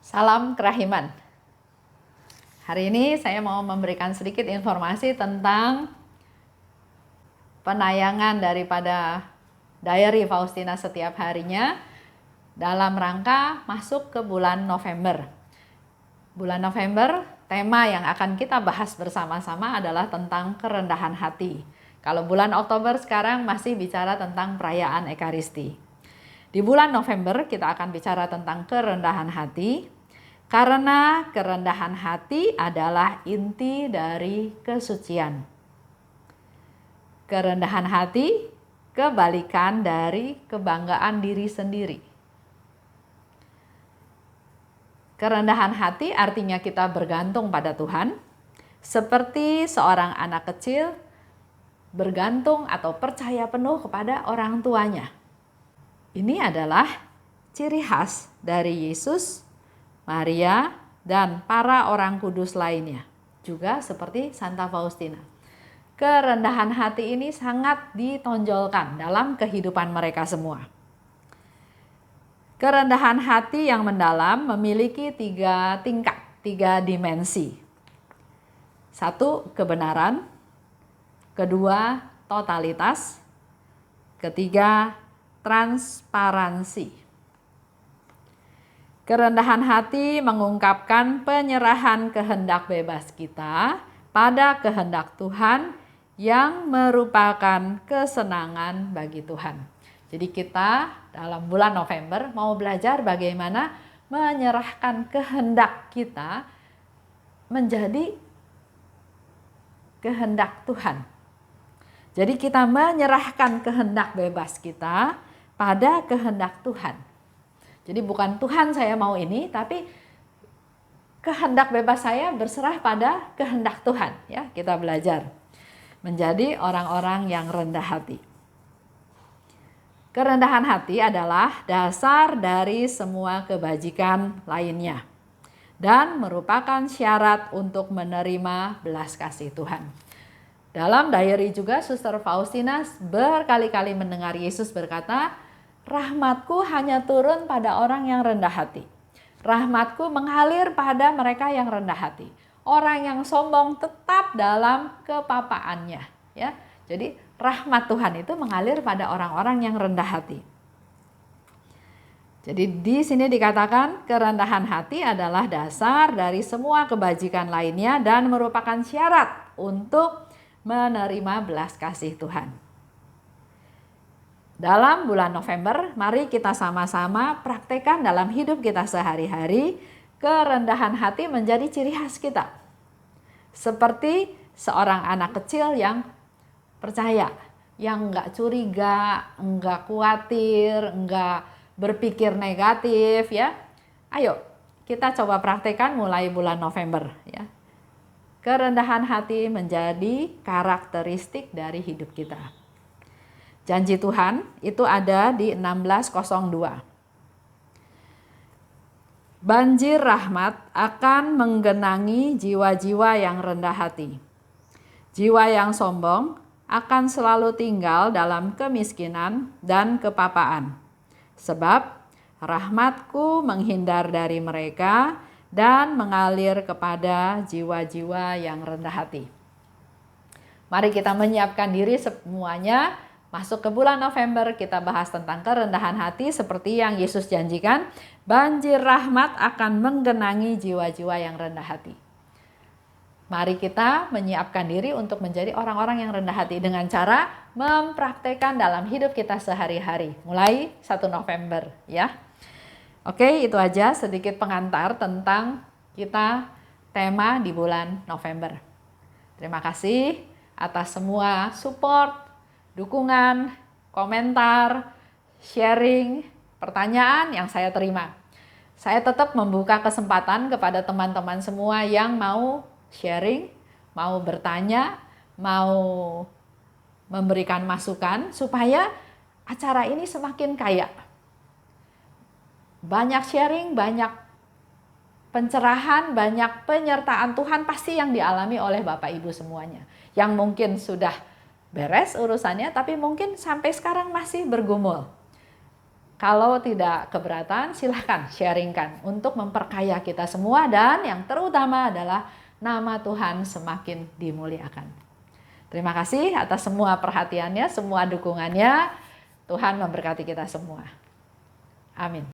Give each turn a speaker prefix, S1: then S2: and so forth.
S1: Salam kerahiman. Hari ini saya mau memberikan sedikit informasi tentang penayangan daripada Diary Faustina setiap harinya dalam rangka masuk ke bulan November. Bulan November, tema yang akan kita bahas bersama-sama adalah tentang kerendahan hati. Kalau bulan Oktober sekarang masih bicara tentang perayaan Ekaristi. Di bulan November kita akan bicara tentang kerendahan hati, karena kerendahan hati adalah inti dari kesucian. Kerendahan hati kebalikan dari kebanggaan diri sendiri. Kerendahan hati artinya kita bergantung pada Tuhan, seperti seorang anak kecil bergantung atau percaya penuh kepada orang tuanya. Ini adalah ciri khas dari Yesus, Maria, dan para orang kudus lainnya. Juga seperti Santa Faustina. Kerendahan hati ini sangat ditonjolkan dalam kehidupan mereka semua. Kerendahan hati yang mendalam memiliki 3 tingkat, 3 dimensi. 1, kebenaran. 2, totalitas. 3, transparansi. Kerendahan hati mengungkapkan penyerahan kehendak bebas kita pada kehendak Tuhan yang merupakan kesenangan bagi Tuhan. Jadi kita dalam bulan November mau belajar bagaimana menyerahkan kehendak kita menjadi kehendak Tuhan. Jadi kita menyerahkan kehendak bebas kita pada kehendak Tuhan. Jadi bukan Tuhan saya mau ini, tapi kehendak bebas saya berserah pada kehendak Tuhan. Ya, kita belajar menjadi orang-orang yang rendah hati. Kerendahan hati adalah dasar dari semua kebajikan lainnya dan merupakan syarat untuk menerima belas kasih Tuhan. Dalam diary juga Suster Faustina berkali-kali mendengar Yesus berkata, "Rahmatku hanya turun pada orang yang rendah hati. Rahmatku mengalir pada mereka yang rendah hati. Orang yang sombong tetap dalam kepapaannya." Ya, jadi rahmat Tuhan itu mengalir pada orang-orang yang rendah hati. Jadi di sini dikatakan kerendahan hati adalah dasar dari semua kebajikan lainnya dan merupakan syarat untuk menerima belas kasih Tuhan. Dalam bulan November, mari kita sama-sama praktekkan dalam hidup kita sehari-hari. Kerendahan hati menjadi ciri khas kita. Seperti seorang anak kecil yang percaya, yang enggak curiga, enggak khawatir, enggak berpikir negatif ya. Ayo, kita coba praktekkan mulai bulan November ya. Kerendahan hati menjadi karakteristik dari hidup kita. Janji Tuhan itu ada di 16:02. Banjir rahmat akan menggenangi jiwa-jiwa yang rendah hati. Jiwa yang sombong akan selalu tinggal dalam kemiskinan dan kepapaan. Sebab rahmatku menghindar dari mereka dan mengalir kepada jiwa-jiwa yang rendah hati. Mari kita menyiapkan diri semuanya. Masuk ke bulan November, kita bahas tentang kerendahan hati seperti yang Yesus janjikan. Banjir rahmat akan menggenangi jiwa-jiwa yang rendah hati. Mari kita menyiapkan diri untuk menjadi orang-orang yang rendah hati dengan cara mempraktekkan dalam hidup kita sehari-hari. Mulai 1 November ya. Oke, itu aja sedikit pengantar tentang kita tema di bulan November. Terima kasih atas semua support, dukungan, komentar, sharing, pertanyaan yang saya terima. Saya tetap membuka kesempatan kepada teman-teman semua yang mau sharing, mau bertanya, mau memberikan masukan supaya acara ini semakin kaya. Banyak sharing, banyak pencerahan, banyak penyertaan Tuhan pasti yang dialami oleh Bapak Ibu semuanya. Yang mungkin sudah beres urusannya, tapi mungkin sampai sekarang masih bergumul. Kalau tidak keberatan, silahkan sharingkan untuk memperkaya kita semua, dan yang terutama adalah nama Tuhan semakin dimuliakan. Terima kasih atas semua perhatiannya, semua dukungannya. Tuhan memberkati kita semua. Amin.